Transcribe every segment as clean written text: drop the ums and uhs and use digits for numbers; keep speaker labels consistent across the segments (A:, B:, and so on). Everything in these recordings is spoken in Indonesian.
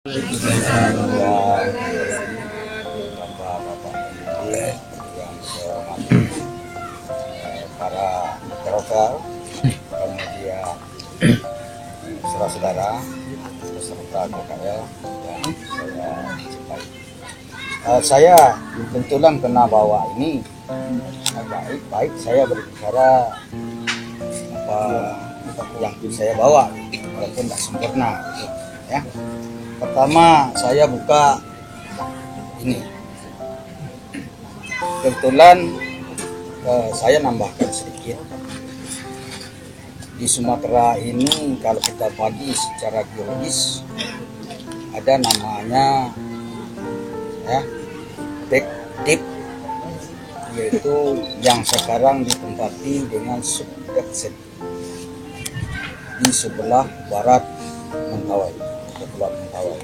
A: Ya, bapak-bapak yang saya hormati, para broker, kemudian saudara-saudara peserta KKL yang saya cintai. Saya kebetulan kena bawa ini baik saya berbicara apa yang saya bawa walaupun tidak sempurna ya. Pertama saya buka ini, kebetulan saya nambahkan sedikit. Di Sumatera ini kalau kita bagi secara geologis ada namanya ya back deep, yaitu yang sekarang ditempati dengan subduction di sebelah barat Mentawai, Kepulauan Mentawai,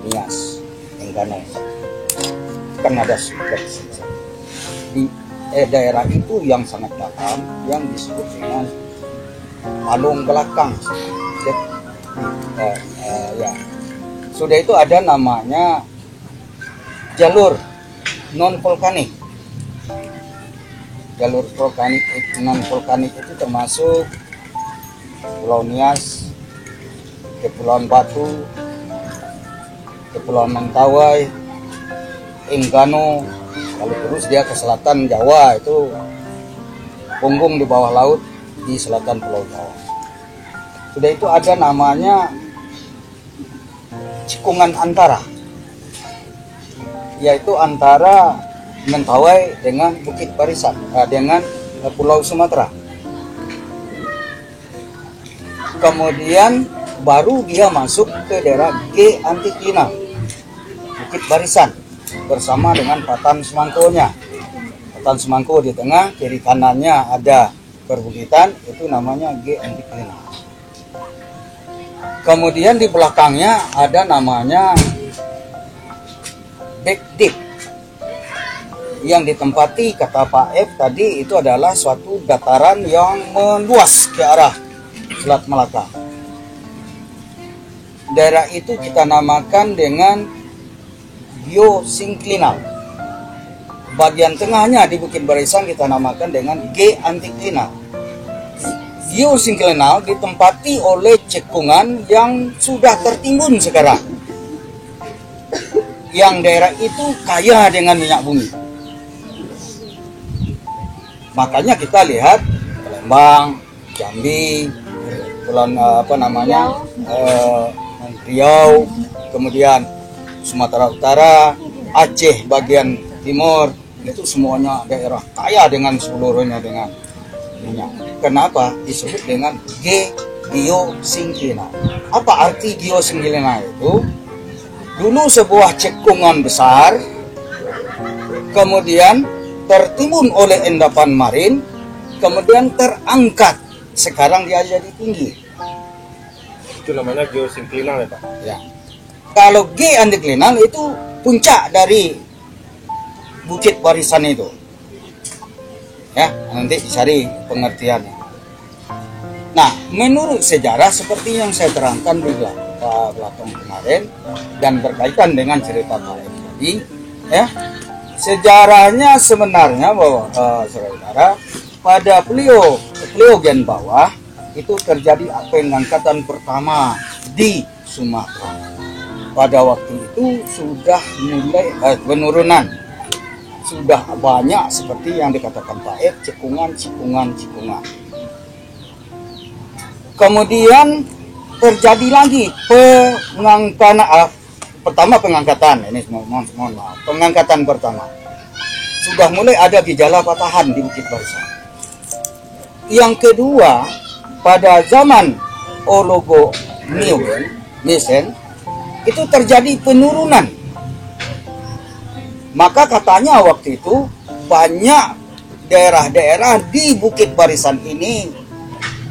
A: Nias, Enggano. Kan ada subduction di daerah itu yang sangat dalam yang disebut dengan palung belakang. Ya, sudah itu ada namanya jalur non vulkanik. Jalur vulkanik non vulkanik itu termasuk Pulau Nias, Kepulauan Batu, Kepulauan Mentawai, Enggano, lalu terus dia ke selatan Jawa, itu punggung di bawah laut di selatan Pulau Jawa. Sudah itu ada namanya Cikungan Antara, yaitu antara Mentawai dengan Bukit Barisan, dengan Pulau Sumatera. Kemudian baru dia masuk ke daerah G Antiklinal, Bukit Barisan, bersama dengan Patan Semangkonya. Patan Semangko di tengah, kiri kanannya ada perbukitan, itu namanya G Antiklinal. Kemudian di belakangnya ada namanya Back Deep, yang ditempati kata Pak F tadi itu adalah suatu dataran yang meluas ke arah Selat Malaka. Daerah itu kita namakan dengan geosinklinal. Bagian tengahnya di Bukit Barisan kita namakan dengan G Antiklinal. Geosinklinal ditempati oleh cekungan yang sudah tertimbun sekarang, yang daerah itu kaya dengan minyak bumi. Makanya kita lihat Palembang, Jambi, Riau, kemudian Sumatera Utara, Aceh bagian timur, itu semuanya daerah kaya dengan seluruhnya dengan minyak. Kenapa disebut dengan geosinklinal? Apa arti geosinklinal itu? Dulu sebuah cekungan besar, kemudian tertimbun oleh endapan marin, kemudian terangkat. Sekarang dia jadi tinggi.
B: Itu namanya geosinklinal ya Pak?
A: Ya. Kalau G Antiklinal itu puncak dari Bukit Barisan itu. Ya, nanti cari pengertiannya. Nah, menurut sejarah seperti yang saya terangkan di belakang kemarin dan berkaitan dengan cerita Pak F tadi, ya, sejarahnya sebenarnya bahwa saudara, pada Pleogen bawah itu terjadi pengangkatan pertama di Sumatera. Pada waktu itu sudah mulai penurunan, sudah banyak seperti yang dikatakan Pak F, cekungan. Kemudian terjadi lagi pengangkatan ini, mohon maaf, pengangkatan pertama. Sudah mulai ada gejala patahan di Bukit Barisan. Yang kedua, pada zaman Oligocene itu terjadi penurunan. Maka katanya waktu itu banyak daerah-daerah di Bukit Barisan ini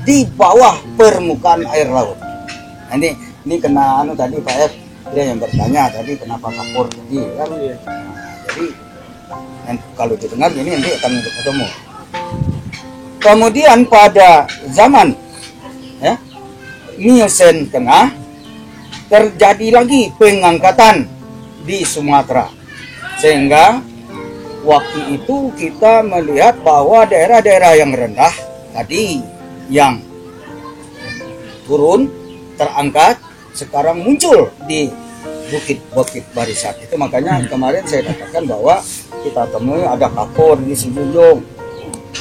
A: di bawah permukaan air laut. Nah, ini kena tadi Pak F, dia yang bertanya tadi kenapa kapur tadi kan. Nah, jadi kalau didengar ini nanti akan ketemu. Kemudian pada zaman Miocene tengah terjadi lagi pengangkatan di Sumatera, sehingga waktu itu kita melihat bahwa daerah-daerah yang rendah tadi yang turun terangkat sekarang muncul di bukit-bukit barisan. Itu makanya kemarin saya katakan bahwa kita temui ada kapur di Sijunjung,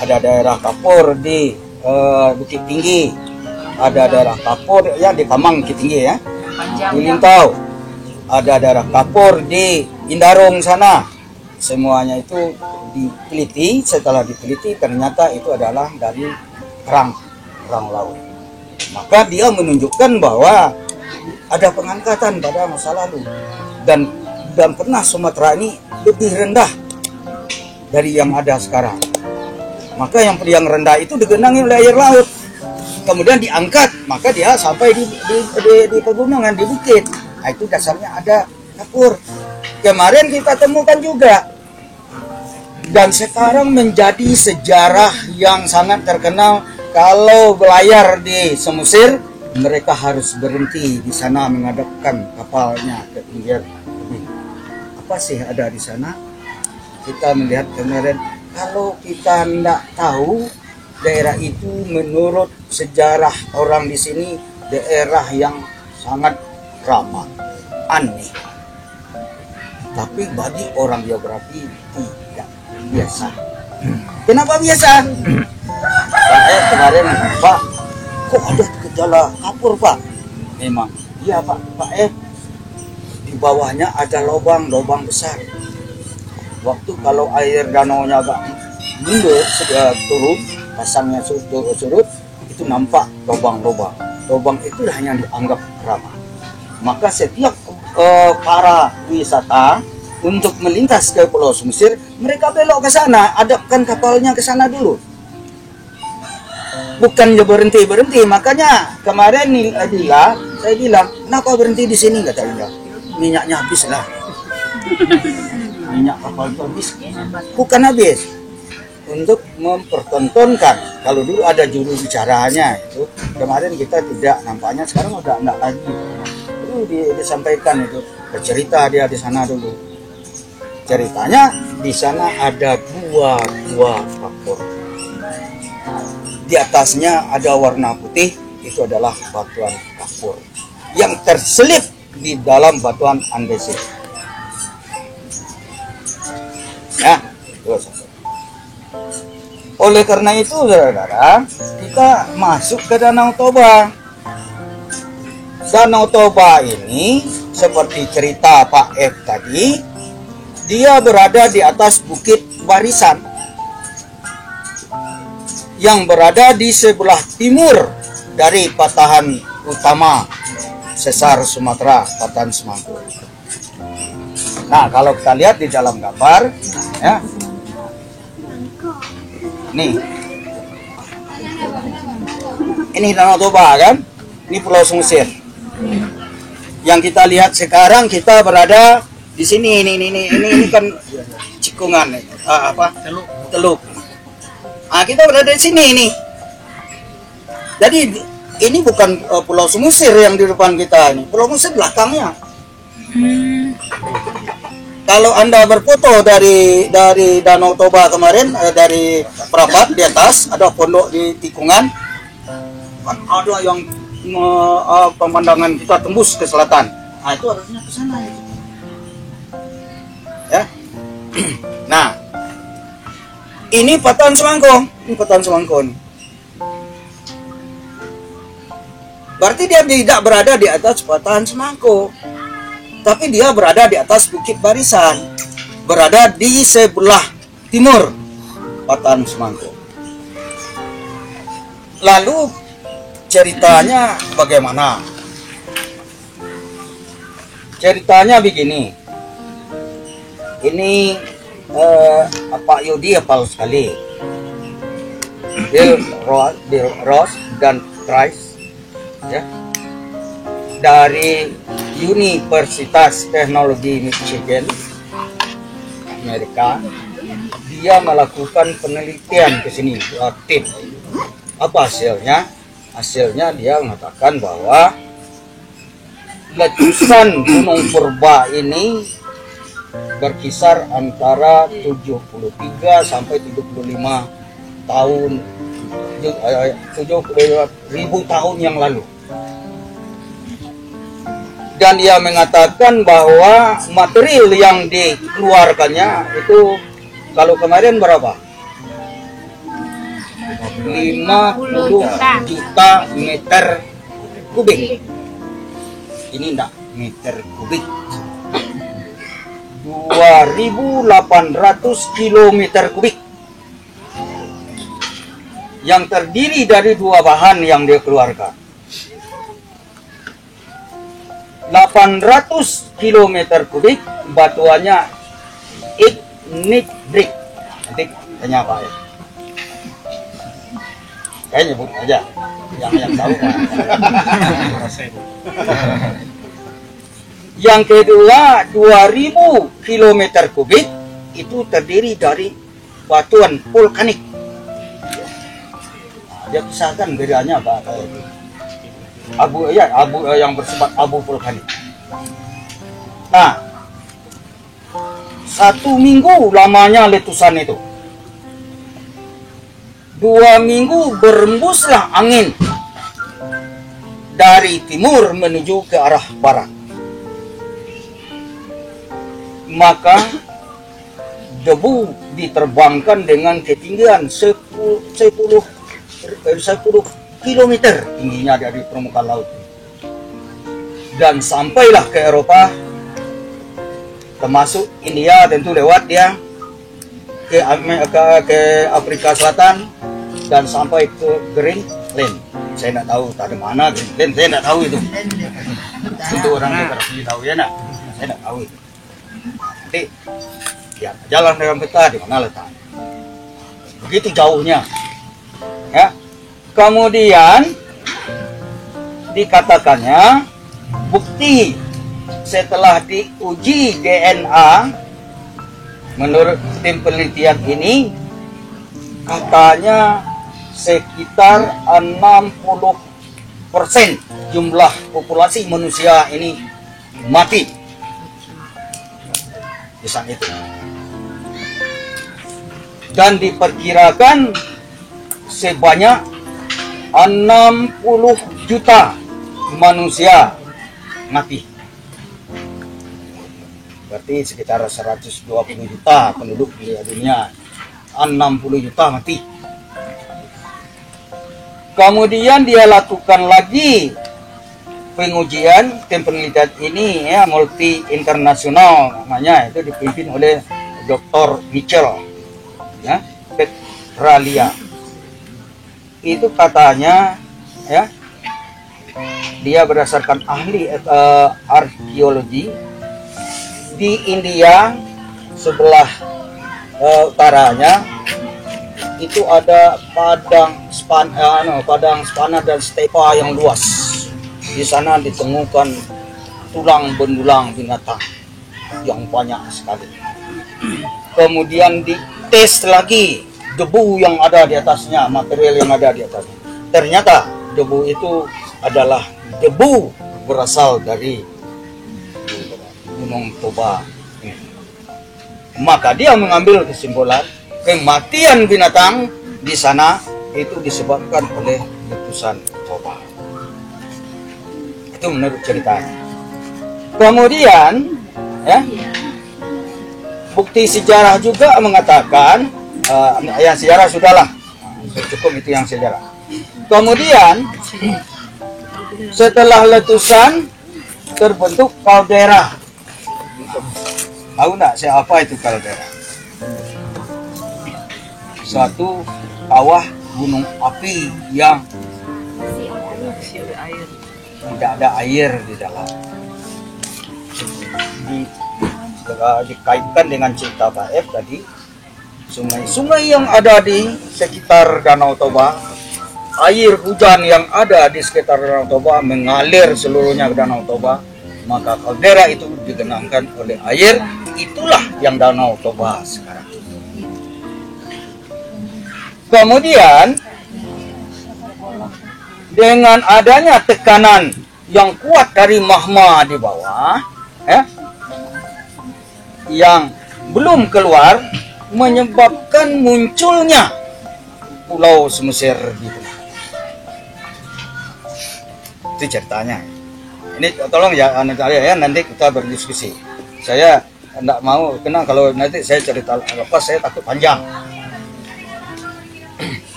A: ada daerah kapur di Bukit Tinggi, ada daerah kapur ya di Kamang Bukit Tinggi ya, di Lintau, ada daerah kapur di Indarung sana. Semuanya itu diteliti, setelah diteliti ternyata itu adalah dari perang laut. Maka dia menunjukkan bahwa ada pengangkatan pada masa lalu, dan pernah Sumatera ini lebih rendah dari yang ada sekarang. Maka yang rendah itu digenangi oleh air laut, kemudian diangkat, maka dia sampai di pegunungan, di bukit. Nah, itu dasarnya ada kapur. Kemarin kita temukan juga, dan sekarang menjadi sejarah yang sangat terkenal. Kalau belayar di Semusir, mereka harus berhenti di sana menghadapkan kapalnya ke pinggir. Apa sih ada di sana? Kita melihat kemarin, kalau kita tidak tahu daerah itu, menurut sejarah orang di sini daerah yang sangat ramah, aneh. Tapi bagi orang geografi tidak biasa. Kenapa biasa? Saya kemarin, Pak, kok ada gejala kapur, Pak? Memang, iya Pak. Di bawahnya ada lubang besar. Waktu kalau air danaunya agak mundur, sudah turun, pasangnya surut, itu nampak lubang-lubang. Lubang itu hanya dianggap ramah. Maka setiap para wisata untuk melintas ke Pulau Semusir, mereka belok ke sana, hadapkan kapalnya ke sana dulu. Bukan berhenti. Makanya kemarin saya bilang, kenapa berhenti di sini, kata Ila? Minyaknya habis lah. Minyak kapal itu habis. Bukan habis. Untuk mempertontonkan. Kalau dulu ada juru bicaranya itu, kemarin kita tidak nampaknya, sekarang udah enggak lagi. Dulu disampaikan itu, bercerita dia di sana dulu. Ceritanya di sana ada dua kapur. Di atasnya ada warna putih, itu adalah batuan kapur yang terselip di dalam batuan andesit. Ya, terus. Oleh karena itu, saudara, kita masuk ke Danau Toba. Danau Toba ini, seperti cerita Pak F tadi, dia berada di atas Bukit Barisan yang berada di sebelah timur dari patahan utama sesar Sumatera, Patahan Semangko. Nah, kalau kita lihat di dalam gambar, ya, nih, ini Danau Toba kan, ini Pulau Semusir. Yang kita lihat sekarang, kita berada di sini, ini kan Cikungan, Teluk. Nah, kita berada di sini ini. Jadi ini bukan Pulau Semusir yang di depan kita ini. Pulau Semusir belakangnya. Kalau Anda berfoto dari Danau Toba kemarin, dari Prapat di atas, ada pondok di tikungan, ada yang pemandangan kita tembus ke selatan. Nah, itu harusnya ke sana itu. Ya. Nah, ini Patahan Semangko, nih. Berarti dia tidak berada di atas Patahan Semangko, tapi dia berada di atas Bukit Barisan, berada di sebelah timur Patahan Semangko. Lalu ceritanya bagaimana? Ceritanya begini. Ini Pak Yudi hafal sekali. Bill Ross dan Price, ya, dari Universitas Teknologi Michigan, Amerika. Dia melakukan penelitian ke sini, tim. Apa hasilnya? Hasilnya dia mengatakan bahwa letusan Gunung Purba ini berkisar antara 73 sampai 75 tahun 75.000 tahun yang lalu. Dan ia mengatakan bahwa material yang dikeluarkannya itu kalau kemarin berapa? 50 juta meter kubik. Ini enggak meter kubik. 2.800 kilometer kubik. Yang terdiri dari dua bahan yang dia keluarkan. 800 kilometer kubik batuannya ignitrik. Nanti tanya apa ya? Kayak nyebut aja. Yang tahu kan. Yang kedua 2000 kilometer kubik itu terdiri dari batuan vulkanik. Dia pisahkan bedanya apa kayak itu. Abu yang bersifat abu vulkanik. Nah, 1 minggu lamanya letusan itu. 2 minggu berembuslah angin dari timur menuju ke arah barat. Maka debu diterbangkan dengan ketinggian 10 kilometer tingginya dari permukaan laut, dan sampailah ke Eropa, termasuk India tentu lewat dia ke Afrika Selatan dan sampai ke Greenland. Saya tidak tahu ada mana Greenland, saya tidak tahu itu. Itu orang geografi tahu ya nak, saya tidak tahu itu. Nanti ya jalan dengan peta di mana letak. Begitu jauhnya, ya. Kemudian dikatakannya bukti setelah diuji DNA menurut tim penelitian ini katanya sekitar 60% jumlah populasi manusia ini mati di saat itu, dan diperkirakan sebanyak 60 juta manusia mati. Berarti sekitar 120 juta penduduk di dunia, 60 juta mati. Kemudian dia lakukan lagi pengujian, tim penelitian ini ya multi internasional namanya, itu dipimpin oleh Dr. Mitchell ya, Petralia. Itu katanya ya, dia berdasarkan ahli arkeologi di India sebelah utaranya itu ada padang spana dan stepa yang luas. Di sana ditemukan tulang belulang binatang yang banyak sekali. Kemudian dites lagi debu yang ada di atasnya, material yang ada di atasnya. Ternyata debu itu adalah debu berasal dari Gunung Toba. Maka dia mengambil kesimpulan kematian binatang di sana itu disebabkan oleh letusan Toba. Itu menurut ceritanya. Kemudian ya, bukti sejarah juga mengatakan yang sejarah sudahlah, cukup itu yang sejarah. Kemudian setelah letusan terbentuk kaldera. Tahu nggak siapa itu kaldera? Suatu kawah gunung api yang tidak ada air di dalam. Dikaitkan dengan cerita Baep tadi, sungai-sungai yang ada di sekitar Danau Toba, air hujan yang ada di sekitar Danau Toba mengalir seluruhnya ke Danau Toba, maka kaldera itu digenangkan oleh air, itulah yang Danau Toba sekarang. Kemudian dengan adanya tekanan yang kuat dari magma di bawah, ya, yang belum keluar, menyebabkan munculnya pulau Semusir gitu. Itu ceritanya. Ini tolong ya nanti kita berdiskusi. Saya tidak mau kena kalau nanti saya cerita lepas, saya takut panjang.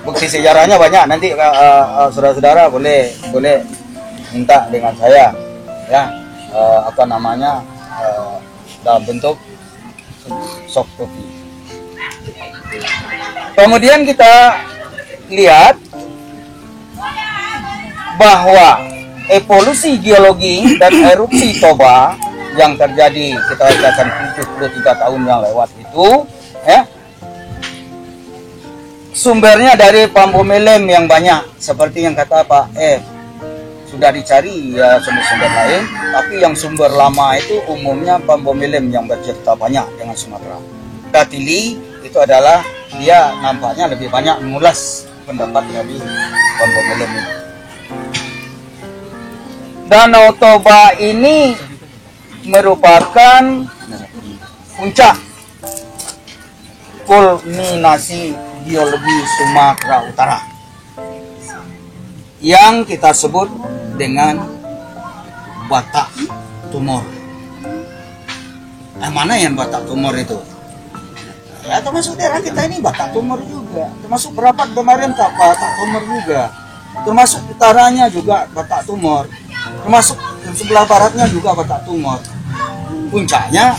A: Bukti sejarahnya banyak, nanti saudara-saudara boleh minta dengan saya, ya, dalam bentuk soft copy. Kemudian kita lihat bahwa evolusi geologi dan erupsi Toba yang terjadi kita katakan 73 tahun yang lewat itu, ya, sumbernya dari pambomelem yang banyak, seperti yang kata Pak F. Sudah dicari ya sumber-sumber lain, tapi yang sumber lama itu umumnya pambomelem yang bercerita banyak dengan Sumatera. Datili itu adalah dia nampaknya lebih banyak mengulas pendapat dari pambomelem ini. Danau Toba ini merupakan puncak kulminasi geologi Sumatera Utara yang kita sebut dengan Batak Tumor. Mana yang Batak Tumor itu? Ya, termasuk daerah kita ini Batak Tumor juga, termasuk Berapat kemarin Batak Tumor juga, termasuk utaranya juga Batak Tumor, termasuk sebelah baratnya juga Batak Tumor. Puncaknya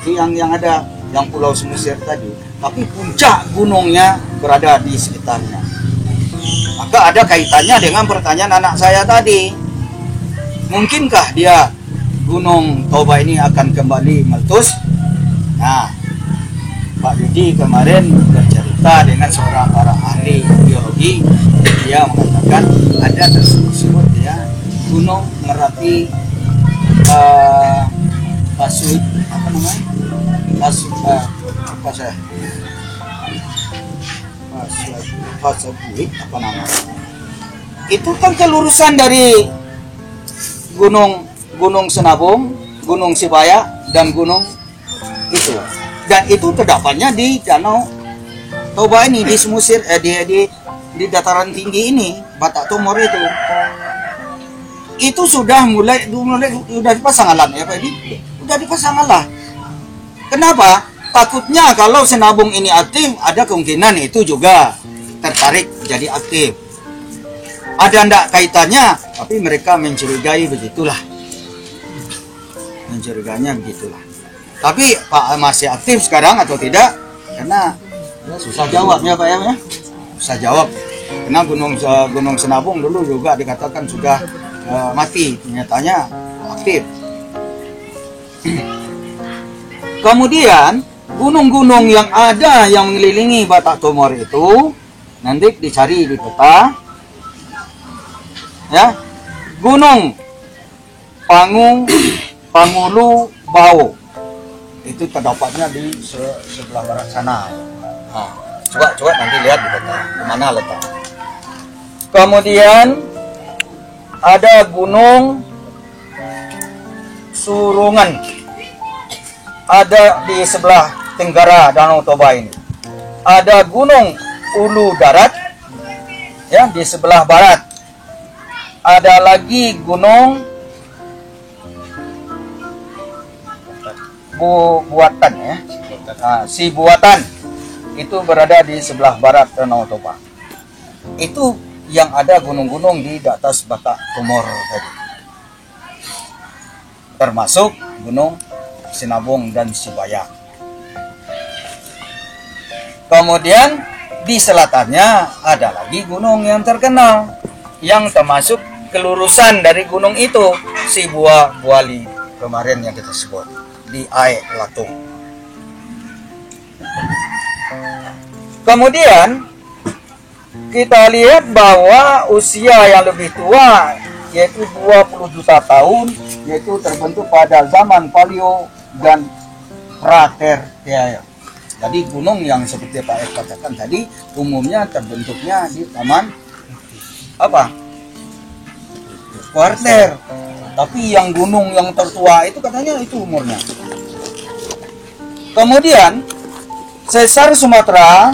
A: itu yang ada yang Pulau Semusir tadi, tapi puncak gunungnya berada di sekitarnya. Maka ada kaitannya dengan pertanyaan anak saya tadi. Mungkinkah dia Gunung Toba ini akan kembali meletus? Nah, Pak Yudi kemarin bercerita dengan seorang para ahli geologi. Dia mengatakan ada tersebut ya Gunung Merapi Pasut apa namanya? Pasut apa namanya? Itu kan kelurusan dari Gunung Senabung, Gunung Sibaya, dan Gunung itu. Dan itu terdapatnya di Danau Toba ini, di Semusir, di dataran tinggi ini, Batak Tumor itu. Itu sudah sudah dipasang alat ya Pak Edi? Sudah dipasang alat. Kenapa? Takutnya kalau Senabung ini aktif, ada kemungkinan itu juga tertarik jadi aktif. Ada ndak kaitannya, tapi mereka mencurigai begitulah. Mencurigainya begitulah. Tapi Pak masih aktif sekarang atau tidak? Karena ya, susah jawabnya Pak ya. Susah jawab. Karena Gunung Senabung dulu juga dikatakan sudah mati, nyatanya aktif. Kemudian gunung-gunung yang ada yang mengelilingi Batak Tumor itu nanti dicari di peta, ya. Gunung Pangung, Pangulu, Bau itu terdapatnya di sebelah barat sana. Nah, coba nanti lihat di peta di mana letak. Kemudian ada Gunung Surungan, ada di sebelah tenggara Danau Toba ini. Ada Gunung Ulu Darat, ya, di sebelah barat. Ada lagi Gunung Buatan, ya, Si Buatan, itu berada di sebelah barat Danau Toba. Itu yang ada gunung-gunung di atas Batak Tumor tadi, termasuk Gunung Sinabung dan Sibaya. Kemudian di selatannya ada lagi gunung yang terkenal yang termasuk kelurusan dari gunung itu, Si Buali kemarin yang kita sebut di Ae Latung. Kemudian kita lihat bahwa usia yang lebih tua yaitu 20 juta tahun, yaitu terbentuk pada zaman Paleo dan Pratertiaya. Jadi gunung yang seperti Pak F katakan tadi umumnya terbentuknya di taman apa? kuarter. Tapi yang gunung yang tertua itu katanya itu umurnya. Kemudian sesar Sumatera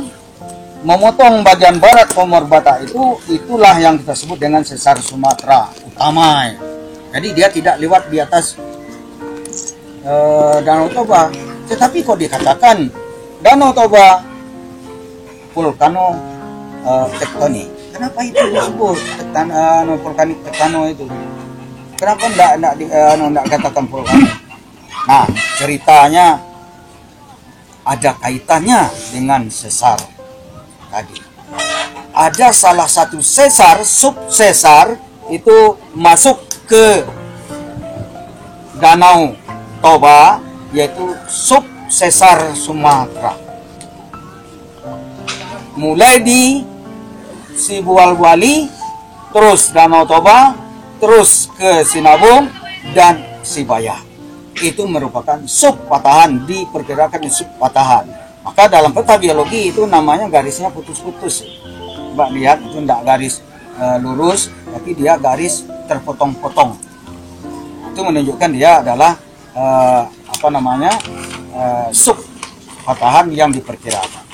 A: memotong bagian barat Pomor Batak itulah yang kita sebut dengan sesar Sumatera utama. Jadi dia tidak lewat di atas Danau Toba. Tetapi kok dikatakan Danau Toba vulkano tektonik. Kenapa itu disebut vulkanik tektano itu? Kenapa enggak katakan vulkanik? Nah, ceritanya ada kaitannya dengan sesar tadi. Ada salah satu sesar, subsesar itu masuk ke Danau Toba, yaitu subsesar Sumatera. Mulai di Sibual-Wali, terus Danau Toba, terus ke Sinabung dan Sibaya. Itu merupakan subpatahan, diperkirakan subpatahan. Maka dalam peta geologi itu namanya garisnya putus-putus. Mbak lihat itu tidak garis lurus, tapi dia garis terpotong-potong. Itu menunjukkan dia adalah subpatahan yang diperkirakan.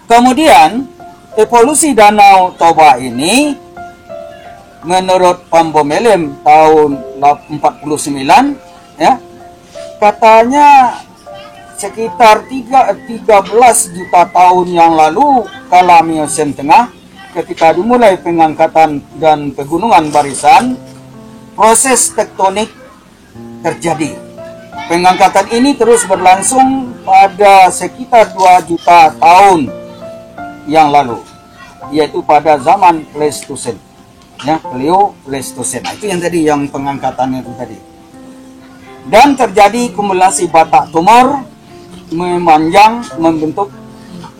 A: Kemudian evolusi Danau Toba ini menurut Pambomelem tahun 49 ya, katanya sekitar 13 juta tahun yang lalu kala Miocen tengah, ketika dimulai pengangkatan dan pegunungan barisan, proses tektonik terjadi. Pengangkatan ini terus berlangsung pada sekitar 2 juta tahun yang lalu, yaitu pada zaman Pleistosen, ya, Pleistosen. Nah, itu yang tadi, yang pengangkatannya itu tadi. Dan terjadi kumulasi Batak Tumor memanjang membentuk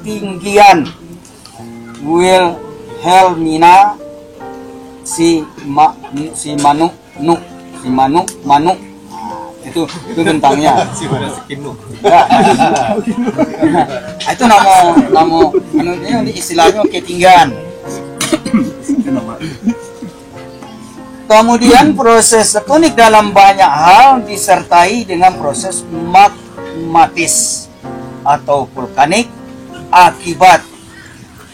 A: tinggian Wilhelmina Manu. Itu bentangnya. Ya. Itu nama istilahnya ketinggian. Kemudian proses tektonik dalam banyak hal disertai dengan proses magmatis atau vulkanik akibat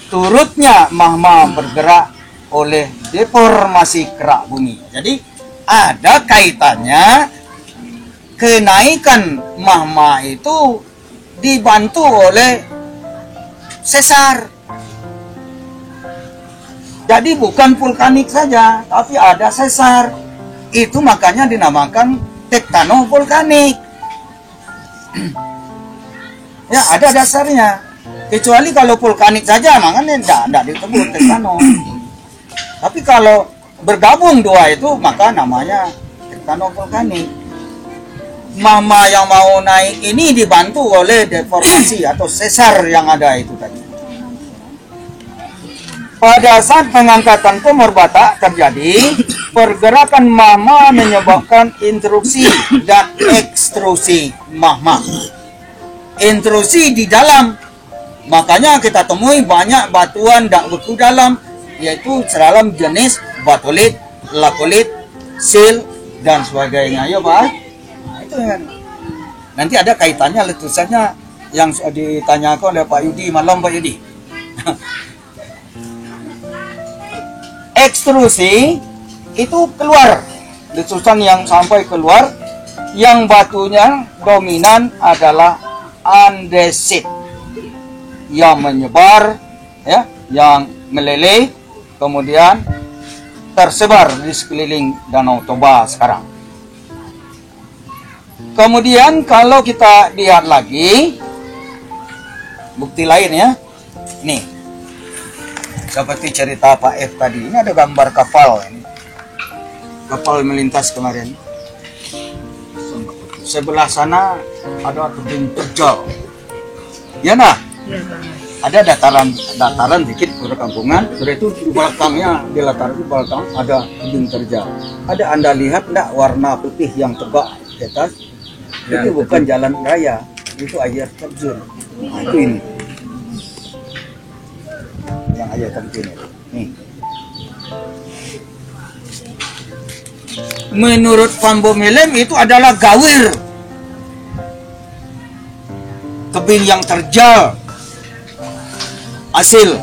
A: turutnya magma bergerak oleh deformasi kerak bumi. Jadi ada kaitannya kenaikan magma itu dibantu oleh sesar. Jadi bukan vulkanik saja, tapi ada sesar. Itu makanya dinamakan tektano-vulkanik. Ya, ada dasarnya. Kecuali kalau vulkanik saja, makanya tidak disebut tektano. Tapi kalau bergabung dua itu, maka namanya tektano-vulkanik. Magma yang mau naik ini dibantu oleh deformasi atau sesar yang ada itu tadi. Pada saat pengangkatan Pomor Batak terjadi, pergerakan magma menyebabkan intrusi dan ekstrusi magma. Intrusi di dalam, makanya kita temui banyak batuan dak beku dalam, yaitu dalam jenis batolit, lakolit, sil, dan sebagainya. Ya Pak, nah, itu kan. Nanti ada kaitannya letusannya yang ditanyakan oleh Pak Yudi malam, Pak Yudi. Ekstrusi itu keluar, letusan yang sampai keluar, yang batunya dominan adalah andesit yang menyebar, ya, yang meleleh, kemudian tersebar di sekeliling Danau Toba sekarang. Kemudian kalau kita lihat lagi bukti lain, ya, ini seperti cerita Pak F tadi. Ini ada gambar kapal ini. Kapal melintas kemarin. Sebelah sana ada tebing terjal. Ya nah. Ada dataran dikit perkampungan. Setelah itu di belakangnya, di latar di belakang ada tebing terjal. Ada Anda lihat enggak warna putih yang tegak di atas? Itu bukan jalan raya, itu air terjun. Nah, itu ini. Yang aja terjun itu. Nih. menurut Van Bommelen itu adalah gawir, tebing yang terjal, hasil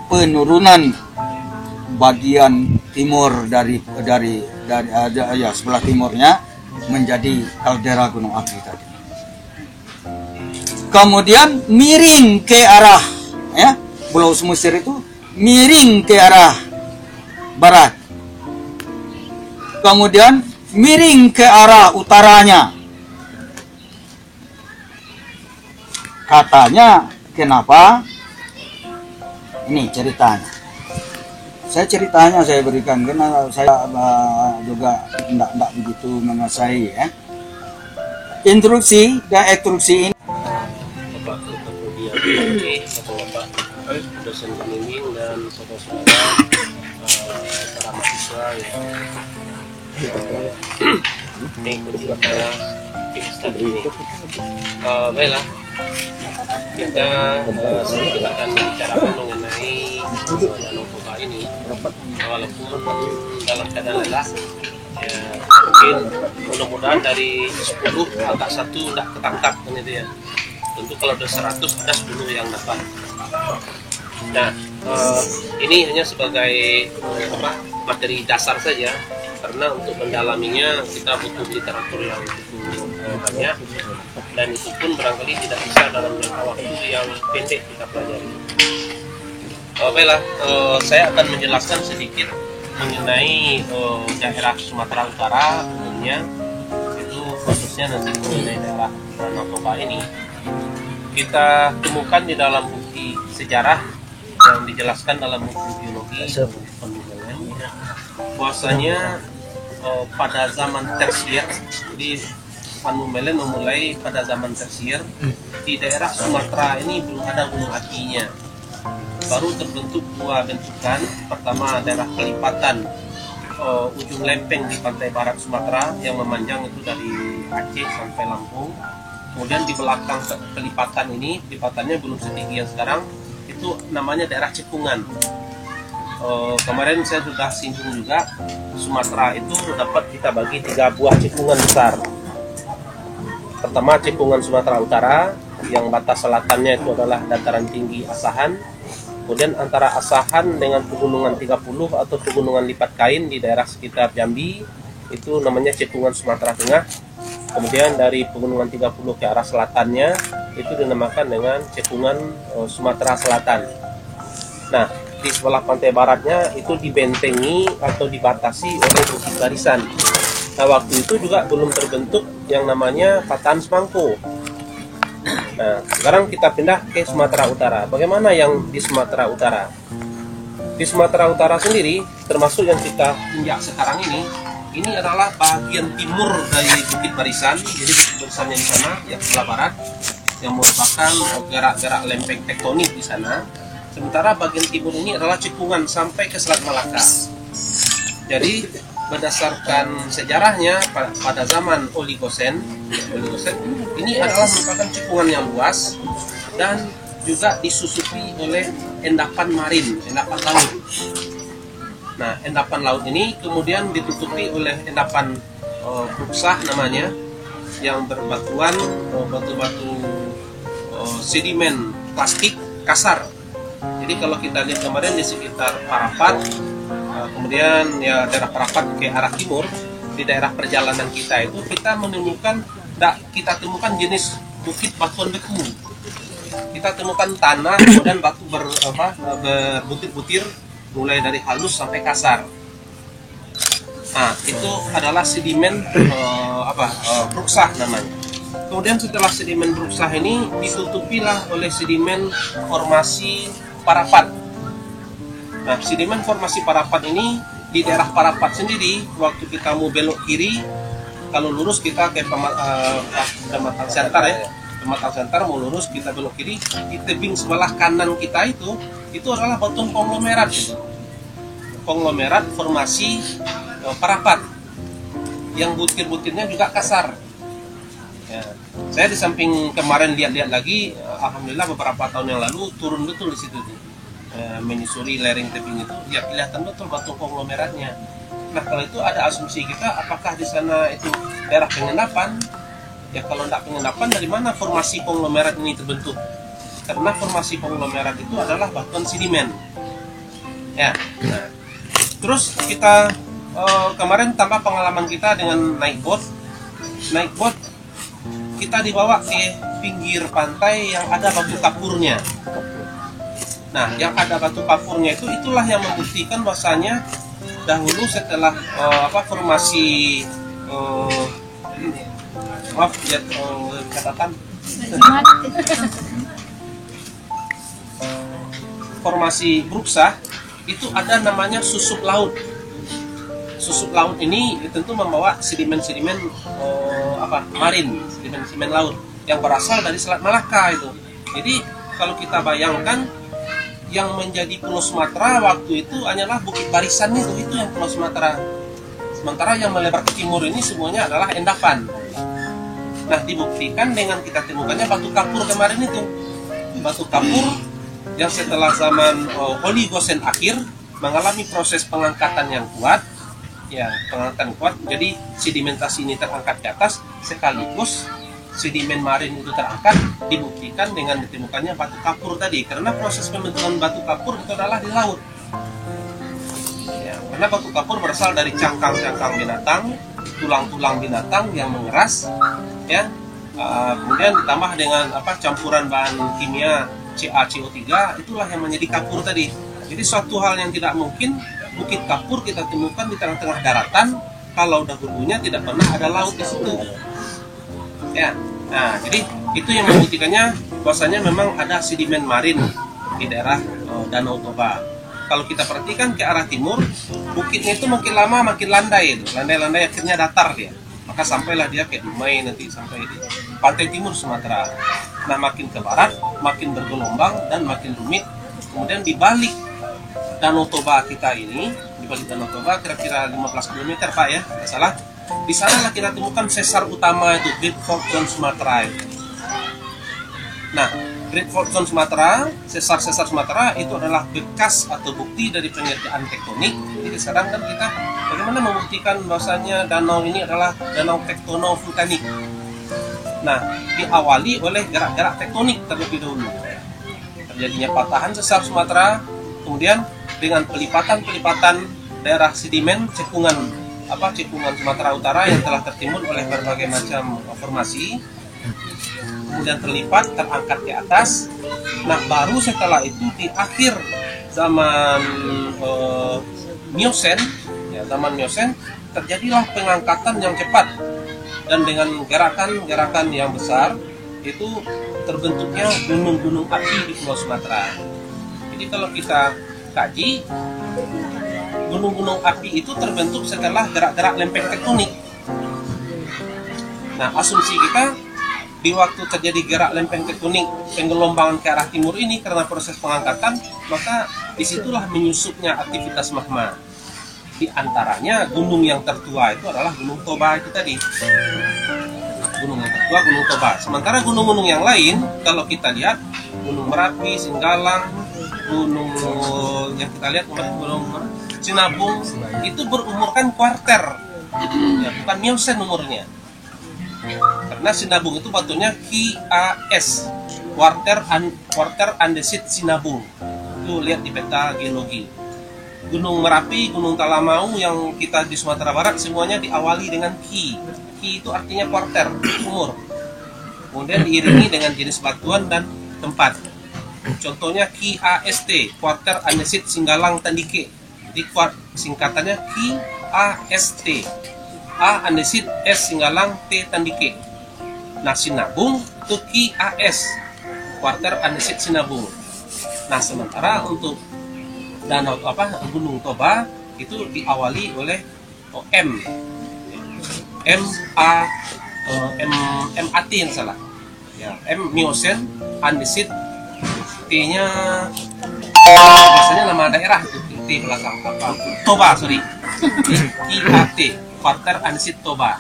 A: penurunan bagian timur dari sebelah timurnya menjadi kaldera gunung api tadi. Kemudian miring ke arah Pulau Semusir itu miring ke arah barat. Kemudian miring ke arah utaranya. Katanya kenapa? Ini ceritanya. Saya berikan karena saya juga tidak begitu menguasai ya. Instruksi dan ekstruksi ini.
C: Bapak kemudian Bapak dosen pembimbing dan saudara-saudara para mahasiswa yang mengikuti acara study ini. Baiklah, kita sedikit akan membicarakan mengenai Danau Toba ini, walaupun dalam keadaan lelah. Ya, mungkin mudah-mudahan dari 10 agak satu tidak ketangkap kan itu ya. Tentu kalau ada 100 ada 10 yang dapat. Nah, ini hanya sebagai materi dasar saja, karena untuk mendalaminya kita butuh literatur yang cukup banyak, dan itu pun barangkali tidak bisa dalam jangka waktu yang pendek kita pelajari. Baiklah, saya akan menjelaskan sedikit mengenai daerah Sumatera Utara umumnya, itu khususnya nanti mengenai daerah Danau Toba ini. Kita temukan di dalam bukti sejarah yang dijelaskan dalam buku biologi bahwasanya pada zaman tersier, di Van Bommelen memulai pada zaman tersier, di daerah Sumatera ini belum ada gunung apinya. Baru terbentuk dua bentukan. Pertama daerah kelipatan ujung lempeng di pantai barat Sumatera yang memanjang itu dari Aceh sampai Lampung. Kemudian di belakang kelipatan ini, kelipatannya belum setinggi yang sekarang, itu namanya daerah cekungan. Kemarin saya sudah singgung juga, Sumatera itu dapat kita bagi 3 buah cekungan besar. Pertama cekungan Sumatera Utara, yang batas selatannya itu adalah dataran tinggi Asahan. Kemudian antara Asahan dengan pegunungan 30 atau pegunungan Lipat Kain di daerah sekitar Jambi, itu namanya cekungan Sumatera Tengah. Kemudian dari pegunungan 30 ke arah selatannya itu dinamakan dengan cekungan Sumatera Selatan. Nah, di sebelah pantai baratnya itu dibentengi atau dibatasi oleh bukit barisan. Nah, waktu itu juga belum terbentuk yang namanya Patahan Semangko. Nah, sekarang kita pindah ke Sumatera Utara. Bagaimana yang di Sumatera Utara? Di Sumatera Utara sendiri, termasuk yang kita injak sekarang ini adalah bagian timur dari Bukit Barisan. Jadi Bukit Barisannya di sana, yang sebelah barat, yang merupakan gerak-gerak lempeng tektonik di sana. Sementara bagian timur ini adalah cekungan sampai ke Selat Malaka. Jadi berdasarkan sejarahnya pada zaman Oligosen ini adalah merupakan cekungan yang luas dan juga disusupi oleh endapan marin, endapan laut. Nah, endapan laut ini kemudian ditutupi oleh endapan bruksah namanya, yang berbatuan batu-batu sedimen plastik kasar. Jadi kalau kita lihat kemarin di sekitar Parapat, kemudian ya daerah Parapat ke arah timur, di daerah perjalanan kita itu kita temukan jenis bukit batuan beku. Kita temukan tanah kemudian batu berbutir-butir mulai dari halus sampai kasar. Nah, itu adalah sedimen bruksah namanya. Kemudian setelah sedimen bruksah ini ditutupilah oleh sedimen formasi Parapat. Nah, sedimen formasi Parapat ini di daerah Parapat sendiri, waktu kita mau belok kiri, kalau lurus kita ke Pematang Siantar ya, Pematang Siantar mau lurus kita belok kiri, di tebing sebelah kanan kita itu adalah batu konglomerat gitu. Konglomerat formasi Parapat yang butir-butirnya juga kasar ya. Saya di samping kemarin lihat-lihat lagi, alhamdulillah beberapa tahun yang lalu turun betul di situ tuh. menyusuri lereng tebing itu, ya kelihatan betul batu konglomeratnya. Nah kalau itu ada asumsi kita, apakah di sana itu daerah pengendapan? Ya kalau tidak pengendapan, dari mana formasi konglomerat ini terbentuk? Karena formasi konglomerat itu adalah batuan sedimen. Ya. Nah, terus kita kemarin tambah pengalaman kita dengan naik boat. Naik boat kita dibawa ke pinggir pantai yang ada batu kapurnya. Nah, yang ada batu kapurnya itulah yang membuktikan bahwasanya dahulu setelah formasi maaf ya catatan formasi Bruksah itu ada namanya susup laut. Susup laut ini tentu membawa sedimen-sedimen marin, sedimen-sedimen laut yang berasal dari Selat Malaka itu. Jadi kalau kita bayangkan yang menjadi Pulau Sumatera waktu itu hanyalah Bukit Barisan itu yang Pulau Sumatera. Sementara yang melebar ke timur ini semuanya adalah endapan. Nah, dibuktikan dengan kita temukannya batu kapur kemarin itu. Batu kapur yang setelah zaman Oligosen akhir mengalami proses pengangkatan yang kuat. Ya, pengangkatan kuat. Jadi sedimentasi ini terangkat ke atas sekaligus sedimen marin itu terangkat, dibuktikan dengan ditemukannya batu kapur tadi. Karena proses pembentukan batu kapur itu adalah di laut. Ya, karena batu kapur berasal dari cangkang-cangkang binatang, tulang-tulang binatang yang mengeras, ya. Kemudian ditambah dengan campuran bahan kimia CaCO3, itulah yang menjadi kapur tadi. Jadi suatu hal yang tidak mungkin bukit kapur kita temukan di tengah-tengah daratan kalau dahulunya tidak pernah ada laut di situ. Ya, nah jadi itu yang membuktikannya bahwasanya memang ada sedimen marin di daerah Danau Toba. Kalau kita perhatikan ke arah timur, bukitnya itu makin lama makin landai itu, landai-landai akhirnya datar dia. Maka sampailah dia ke Dumai, nanti sampai di pantai timur Sumatera. Nah makin ke barat, makin bergelombang dan makin rumit. Kemudian di balik Danau Toba kita ini, di balik Danau Toba kira-kira 15 km Pak ya, tidak salah. Di sanalah kita temukan sesar utama itu, Great Fault Zone Sumatera itu. Nah, Great Fault Zone Sumatera, sesar-sesar Sumatera itu adalah bekas atau bukti dari pengerjaan tektonik. Jadi sekarang kan kita bagaimana membuktikan bahwasanya danau ini adalah danau tektono-vulkanik. Nah, diawali oleh gerak-gerak tektonik terlebih dahulu. Terjadinya patahan sesar Sumatera, kemudian dengan pelipatan-pelipatan daerah sedimen cekungan Sumatera Utara yang telah tertimbun oleh berbagai macam formasi, kemudian terlipat, terangkat ke atas. Nah, baru setelah itu di akhir zaman Miosen, ya, zaman Miosen terjadilah pengangkatan yang cepat dan dengan gerakan-gerakan yang besar itu terbentuknya gunung-gunung api di Pulau Sumatera. Jadi kalau kita kaji, gunung-gunung api itu terbentuk setelah gerak-gerak lempeng tektonik. Nah, asumsi kita di waktu terjadi gerak lempeng tektonik penggelombangan ke arah timur ini karena proses pengangkatan, maka disitulah menyusupnya aktivitas magma. Di antaranya gunung yang tertua itu adalah Gunung Toba itu tadi. Gunung yang tertua Gunung Toba. Sementara gunung-gunung yang lain kalau kita lihat Gunung Merapi, Singgalang, gunung yang kita lihat kemarin Gunung Sinabung itu berumurkan kuarter, ya, bukan Miosen umurnya. Karena Sinabung itu batunya QAS, kuarter andesit Sinabung. Itu lihat di peta geologi. Gunung Merapi, Gunung Talamau yang kita di Sumatera Barat semuanya diawali dengan Ki. Ki itu artinya kuarter, umur. Kemudian diiringi dengan jenis batuan dan tempat. Contohnya QAST, kuarter andesit Singgalang Tandike. Di singkatannya QAST, A andesit, S Singgalang, T Tandike. Nah, Sinabung itu QAS, kuarter andesit Sinabung. Nah, sementara untuk Gunung Toba itu diawali oleh MAT yang salah. Ya, M Miosen, andesit, T-nya biasanya nama daerah itu T belakang Toba, sorry. IAT, kuarter andesit Toba.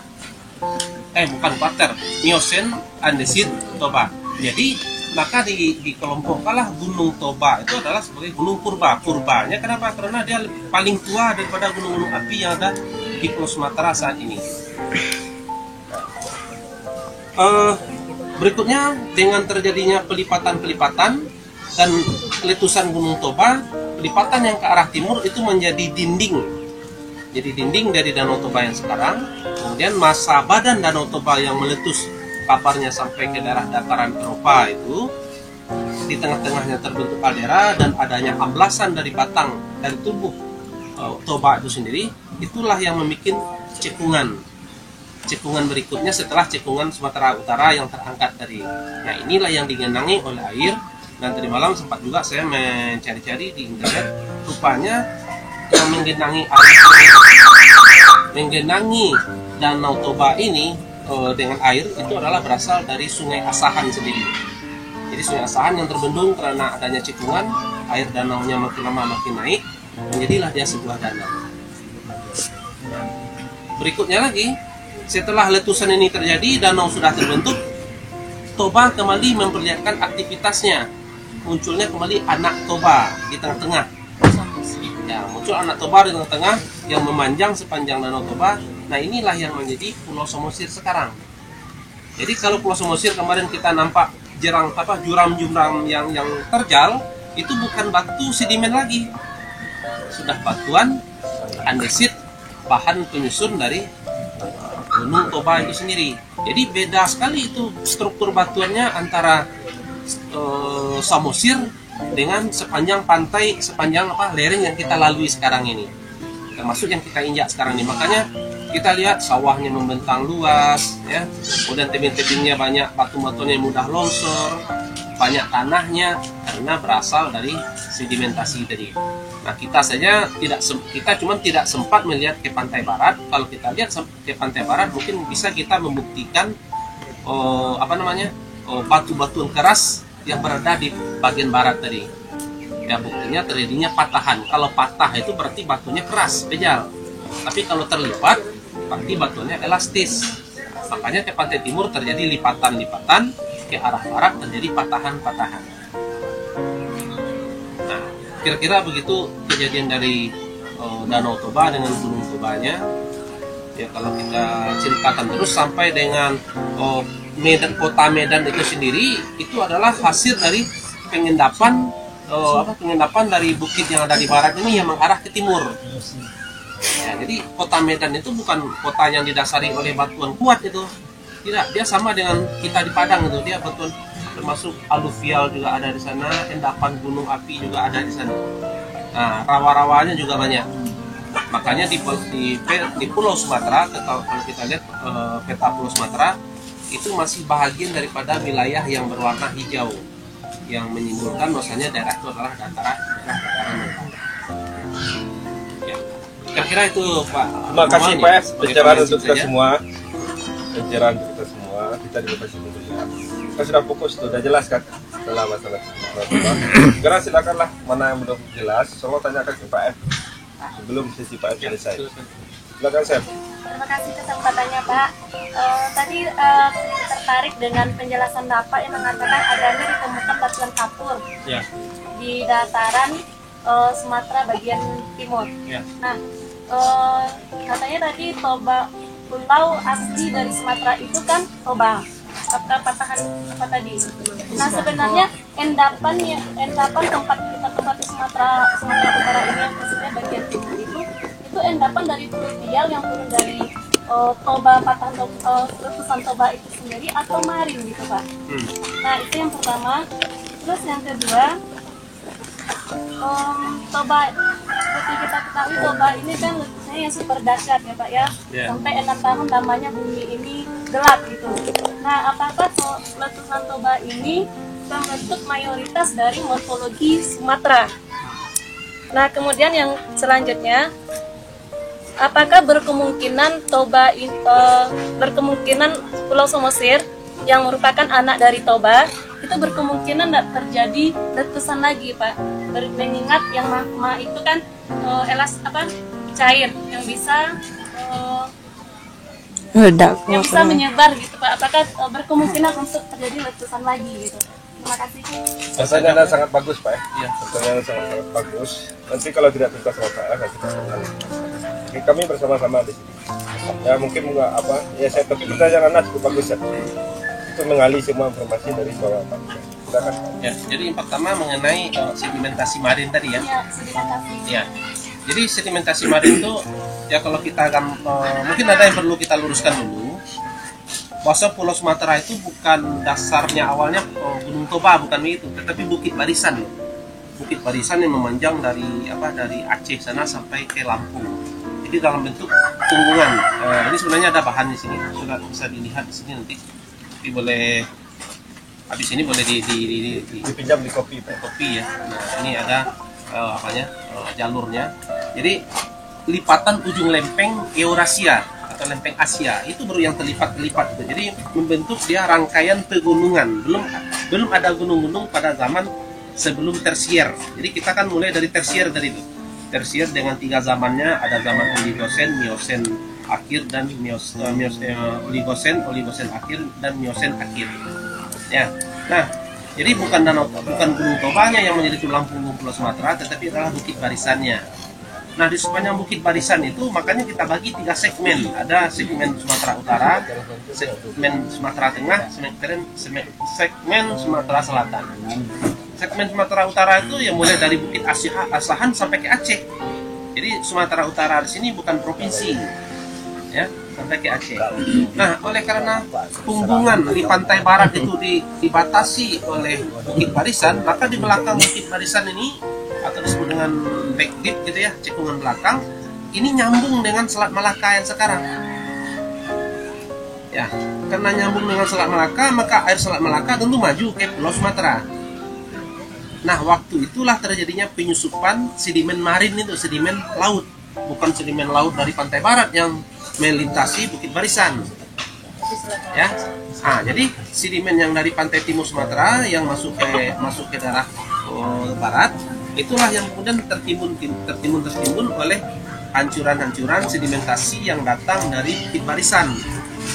C: Bukan kuarter, Miosen andesit Toba. Jadi maka dikelompokkanlah Gunung Toba itu adalah sebagai gunung purba. Purbanya kenapa? Karena dia paling tua daripada gunung-gunung api yang ada di Pulau Sumatera saat ini. Berikutnya, dengan terjadinya pelipatan-pelipatan dan letusan Gunung Toba, pelipatan yang ke arah timur itu menjadi dinding. Jadi dinding dari Danau Toba yang sekarang. Kemudian masa badan Danau Toba yang meletus kabarnya sampai ke daerah dataran Eropa itu, di tengah-tengahnya terbentuk kaldera dan adanya amblasan dari batang dari tubuh Toba itu sendiri, itulah yang membuat cekungan berikutnya setelah cekungan Sumatera Utara yang terangkat dari. Nah, inilah yang digenangi oleh air. Dan tadi malam sempat juga saya mencari-cari di internet, rupanya yang menggenangi Danau Toba ini dengan air itu adalah berasal dari Sungai Asahan sendiri. Jadi Sungai Asahan yang terbendung karena adanya cekungan, air danaunya makin lama makin naik, menjadilah dia sebuah danau. Berikutnya lagi, setelah letusan ini terjadi, danau sudah terbentuk, Toba kembali memperlihatkan aktivitasnya. Munculnya kembali anak Toba di tengah-tengah. Ya, muncul anak Toba di tengah-tengah yang memanjang sepanjang Danau Toba. Nah, inilah yang menjadi Pulau Samosir sekarang. Jadi kalau Pulau Samosir kemarin kita nampak juram-juram yang terjal, itu bukan batu sedimen lagi. Sudah batuan andesit, bahan penyusun dari Gunung Toba itu sendiri. Jadi beda sekali itu struktur batuannya antara Samosir dengan sepanjang pantai, sepanjang lereng yang kita lalui sekarang ini, termasuk yang kita injak sekarang ini. Makanya kita lihat sawahnya membentang luas, ya, kemudian tebing-tebingnya banyak batu-batunya yang mudah longsor, banyak tanahnya karena berasal dari sedimentasi tadi. Nah, kita cuma tidak sempat melihat ke pantai barat. Kalau kita lihat ke pantai barat, mungkin bisa kita membuktikan batu-batuan keras yang berada di bagian barat tadi. Ya, buktinya terjadinya patahan. Kalau patah itu berarti batunya keras, bejal. Tapi kalau terlipat, berarti batunya elastis. Makanya ke pantai timur terjadi lipatan-lipatan, ke arah barat terjadi patahan-patahan. Nah, kira-kira begitu kejadian dari Danau Toba dengan Gunung Tobanya. Ya, kalau kita ceritakan terus sampai dengan kota Medan itu sendiri, itu adalah hasil dari pengendapan dari bukit yang ada di barat ini yang mengarah ke timur. Ya, jadi kota Medan itu bukan kota yang didasari oleh batuan kuat itu. Tidak, dia sama dengan kita di Padang itu. Dia batuan termasuk aluvial juga ada di sana, endapan gunung api juga ada di sana. Nah, rawa-rawanya juga banyak. Makanya di Pulau Sumatera, kalau kita lihat peta Pulau Sumatera, itu masih bahagian daripada wilayah yang berwarna hijau, yang menyimpulkan bahwasanya daerah itu adalah dataran rendah. Ya, kira-kira itu Pak.
B: Terima kasih Pak pencerahan untuk kita semua. Pencerahan untuk kita semua. Kita di lokasi pembelian. Kita sudah fokus, sudah jelas kan setelah masalah. Sekarang silakanlah mana yang belum jelas, semua tanyakan ke Pak F sebelum sesi Pak F selesai. Silakan Chef.
D: Terima kasih kesempatannya Pak. Tadi tertarik dengan penjelasan Bapak yang mengatakan adanya ditemukan batuan kapur di dataran Sumatera bagian timur. Nah, katanya tadi Toba, pulau asli dari Sumatera itu kan Toba. Patahan apa tadi? Nah, sebenarnya endapan tempat di Sumatera Utara ini yang khususnya bagian timur itu endapan dari fluvial yang turun dari Toba, letusan Toba itu sendiri atau marin gitu Pak. Nah, itu yang pertama. Terus yang kedua, Toba, seperti kita ketahui Toba ini kan letusnya yang super dahsyat ya Pak ya. Sampai 6 tahun lamanya bumi ini gelap gitu. Nah, apakah letusan Toba ini membentuk mayoritas dari morfologi Sumatera? Nah, kemudian yang selanjutnya, apakah berkemungkinan berkemungkinan Pulau Samosir yang merupakan anak dari Toba itu berkemungkinan tidak terjadi letusan lagi Pak? Mengingat yang magma itu kan cair yang bisa menyebar gitu Pak. Apakah berkemungkinan untuk terjadi letusan lagi gitu? Terima kasih.
B: Pertanyaan sangat bagus Pak ya.
C: Iya.
B: Pertanyaan sangat bagus. Nanti kalau tidak tuntas sama saya nanti kita kembali. Jadi kami bersama-sama di sini. Ya mungkin nggak apa ya saya tapi pertanyaan Anda cukup bagus ya. Itu mengalih semua informasi dari bawah Pak. Silakan.
C: Ya, jadi yang pertama mengenai sedimentasi marin tadi ya.
D: Ya, sedimentasi.
C: Ya. Jadi sedimentasi marin itu ya kalau kita akan mungkin ada yang perlu kita luruskan dulu. Bahwa Pulau Sumatera itu bukan dasarnya awalnya Gunung Toba, bukan itu, tetapi Bukit Barisan. Bukit Barisan yang memanjang dari Aceh sana sampai ke Lampung. Jadi dalam bentuk tunggungan. Ini sebenarnya ada bahan di sini, sudah bisa dilihat di sini nanti. Tapi boleh habis ini boleh
B: Dipinjam di kopi Pak.
C: kopi ya. Nah, ini ada jalurnya. Jadi lipatan ujung lempeng Eurasia atau lempeng Asia itu baru yang terlipat gitu. Jadi membentuk dia rangkaian pegunungan. Belum ada gunung-gunung pada zaman sebelum tersier. Jadi kita kan mulai dari tersier dari itu. Tersier dengan 3 zamannya, ada zaman Oligosen, Miosen akhir dan Oligosen akhir dan Miosen akhir. Ya. Nah, jadi bukan Gunung Tobanya yang menjadi tulang punggung Pulau Sumatera, tetapi adalah Bukit Barisannya. Nah, di sepanjang Bukit Barisan itu makanya kita bagi 3 segmen. Ada segmen Sumatera Utara, segmen Sumatera Tengah, segmen Sumatera Selatan. Segmen Sumatera Utara itu yang mulai dari Bukit Asahan sampai ke Aceh. Jadi Sumatera Utara di sini bukan provinsi, ya, sampai ke Aceh. Nah, oleh karena punggungan di pantai barat itu dibatasi oleh Bukit Barisan, maka di belakang Bukit Barisan ini atau disebut dengan backdip gitu ya, cekungan belakang, ini nyambung dengan Selat Malaka yang sekarang. Ya, karena nyambung dengan Selat Malaka, maka air Selat Malaka tentu maju ke Pulau Sumatera. Nah, waktu itulah terjadinya penyusupan sedimen marin itu, sedimen laut, bukan sedimen laut dari pantai barat yang melintasi Bukit Barisan. Ya. Nah, jadi sedimen yang dari pantai timur Sumatera yang masuk ke daerah barat, itulah yang kemudian tertimbun oleh hancuran-hancuran sedimentasi yang datang dari Bukit Barisan.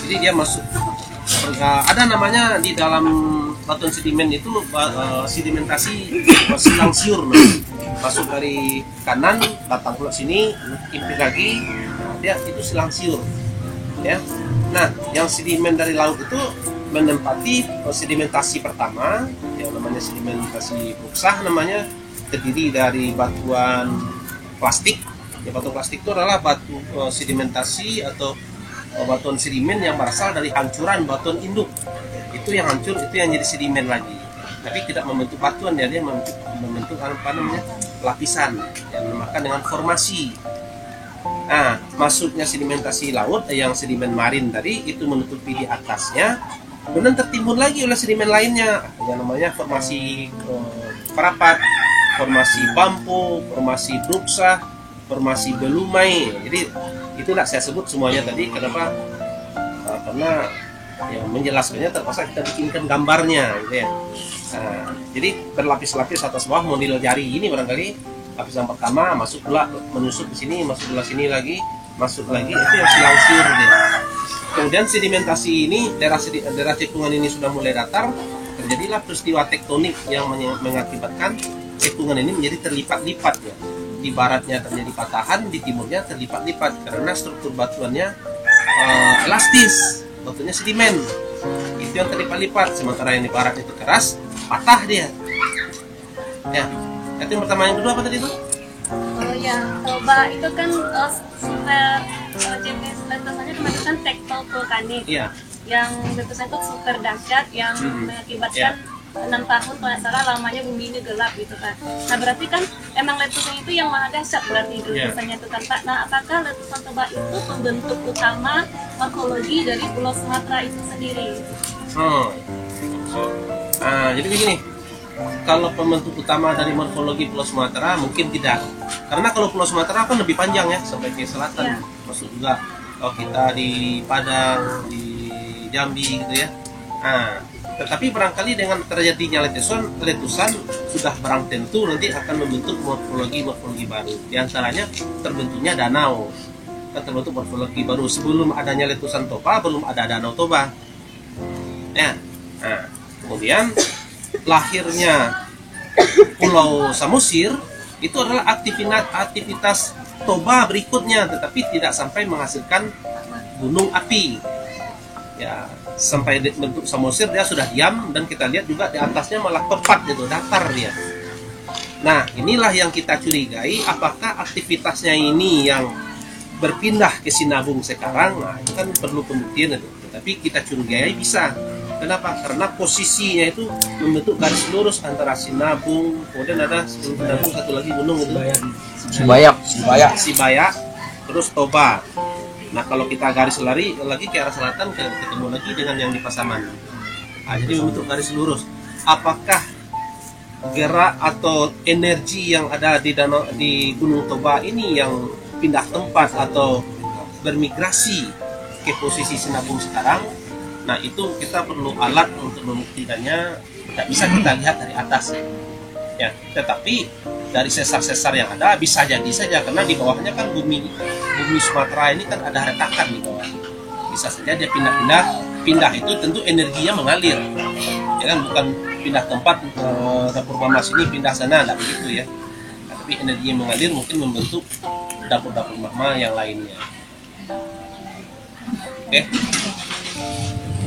C: Jadi dia masuk, ada namanya di dalam batuan sedimen itu sedimentasi silang siur, masuk dari kanan datang ke sini, impit lagi, dia itu silang siur, ya. Nah, yang sedimen dari laut itu menempati sedimentasi pertama, yang namanya sedimentasi buksah namanya, terdiri dari batuan plastik. Ya, batuan plastik itu adalah batu sedimentasi atau batuan sedimen yang berasal dari hancuran batuan induk. Itu yang hancur, itu yang jadi sedimen lagi. Tapi tidak membentuk batuan, dia membentuk apa namanya, lapisan yang dinamakan dengan formasi. Nah, masuknya sedimentasi laut yang sedimen marin tadi itu menutupi di atasnya, kemudian tertimbun lagi oleh sedimen lainnya yang namanya formasi Parapat, formasi Bampo, formasi Bruksa, formasi Belumai. Jadi itulah saya sebut semuanya tadi. Kenapa? Karena ya, menjelaskannya terpaksa kita bikinkan gambarnya gitu ya. Nah, jadi berlapis-lapis atas bawah model jari ini barangkali. Lapisan pertama masuk pula, menusuk di sini, masuk pula sini lagi, masuk lagi, itu yang silang siur dia. Kemudian sedimentasi ini, daerah cekungan ini sudah mulai datar, terjadilah peristiwa tektonik yang mengakibatkan cekungan ini menjadi terlipat-lipat ya. Di baratnya terjadi patahan, di timurnya terlipat-lipat karena struktur batuannya elastis, batuannya sedimen. Itu yang terlipat-lipat, sementara yang di barat itu keras, patah dia. Ya. Itu yang pertama, yang kedua apa tadi itu?
D: Ya, Toba itu kan super jenis letusannya kemarin kan tekton vulkanik.
C: Iya.
D: Yang letusan itu super dahsyat yang mengakibatkan 6 tahun kalau nggak salah lamanya bumi ini gelap gitu kan. Nah, berarti kan emang letusan itu yang maha dahsyat berarti letusannya itu kan Pak. Nah, apakah letusan Toba itu pembentuk utama morfologi dari Pulau Sumatera itu sendiri?
C: Jadi begini. Kalau pembentuk utama dari morfologi Pulau Sumatera mungkin tidak, karena kalau Pulau Sumatera kan lebih panjang ya sampai ke selatan, masuk juga kalau kita di Padang, di Jambi gitu ya. Nah, tetapi barangkali dengan terjadinya letusan sudah barang tentu nanti akan membentuk morfologi baru. Di antaranya terbentuknya danau, kan terbentuk morfologi baru. Sebelum adanya letusan Toba belum ada danau Toba. Ya, nah, kemudian lahirnya Pulau Samosir itu adalah aktivitas Toba berikutnya, tetapi tidak sampai menghasilkan gunung api. Ya, sampai bentuk Samosir dia sudah diam, dan kita lihat juga di atasnya malah pepat gitu, datar dia. Nah, inilah yang kita curigai, apakah aktivitasnya ini yang berpindah ke Sinabung sekarang? Nah, itu kan perlu pembuktian itu. Tapi kita curigai bisa. Kenapa? Karena posisinya itu membentuk garis lurus antara Sinabung, kemudian ada Sinabung, satu lagi gunung itu Sibayak, terus Toba. Nah, kalau kita garis lari lagi ke arah selatan, ketemu lagi dengan yang di Pasaman. Nah, jadi membentuk garis lurus. Apakah gerak atau energi yang ada di Gunung Toba ini yang pindah tempat atau bermigrasi ke posisi Sinabung sekarang? Nah, itu kita perlu alat untuk membuktikannya. Tidak bisa kita lihat dari atas, ya. Tetapi dari sesar-sesar yang ada bisa jadi saja, karena di bawahnya kan bumi Sumatera ini kan ada retakan di bawah. Bisa saja dia pindah itu tentu energinya mengalir, ya kan, bukan pindah tempat dapur mama sini pindah sana, tidak begitu ya. Nah, tapi energinya mengalir, mungkin membentuk dapur-dapur mama yang lainnya. Oke.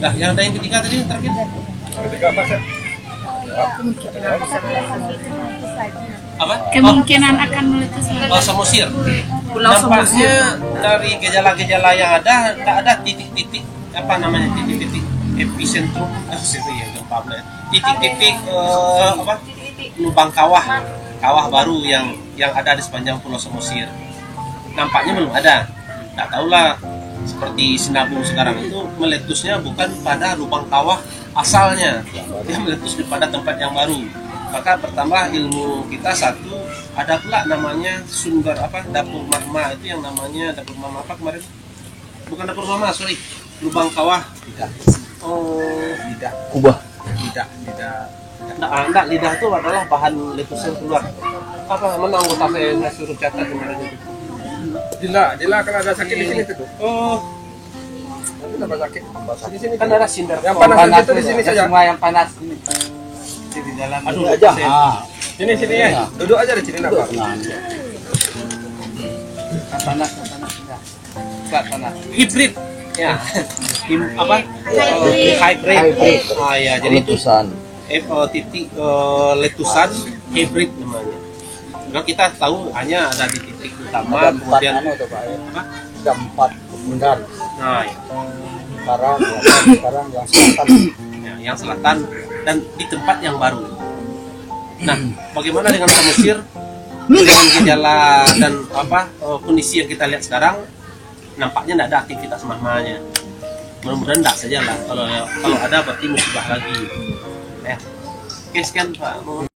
C: Nah, yang ada yang ketiga tadi terakhir.
B: Ketiga apa sih?
C: Apa?
E: Kemungkinan akan meletus lagi.
C: Samosir. Nampaknya dari gejala-gejala yang ada, tak ada titik-titik apa namanya, titik-titik epicentrum, ya, titik-titik lubang kawah baru yang ada di sepanjang Pulau Samosir. Nampaknya belum ada. Tak tahulah, seperti Sinabung sekarang itu meletusnya bukan pada lubang kawah asalnya, dia meletus pada tempat yang baru. Maka bertambah ilmu kita satu, ada pula namanya sumber dapur magma, itu yang namanya dapur magma apa kemarin? Bukan dapur magma, sorry, lubang kawah.
A: Lidah. Kubah. Lidah.
C: Enggak, lidah itu adalah bahan letus yang keluar. Mana anggota saya suruh catat kemarin itu?
B: Dila kan ada sakit di sini tuh. Kenapa sakit? Di sini
C: Kan ada sinder.
B: Yang panas itu di sini saja.
A: Semua yang panas ini.
C: Di dalam.
A: Aduh aja.
B: Sini ya. Duduk aja di sini, apa?
A: Panas. Panas.
C: Hibrid. Ya. Hybrid. Ah ya, jadi itu titik letusan hibrid namanya. Nah, kita tahu hanya ada di titik utama, kemudian
A: ada 4 bundar.
C: Nah, ya.
A: Sekarang yang selatan.
C: Ya, yang selatan dan di tempat yang baru. Nah, bagaimana dengan Samosir? Dengan gejala dan kondisi yang kita lihat sekarang, nampaknya tidak ada aktivitas magmanya. Mudah-mudahan tidak saja lah. Kalau ada berarti musibah lagi. Ya. Oke, sekian Pak.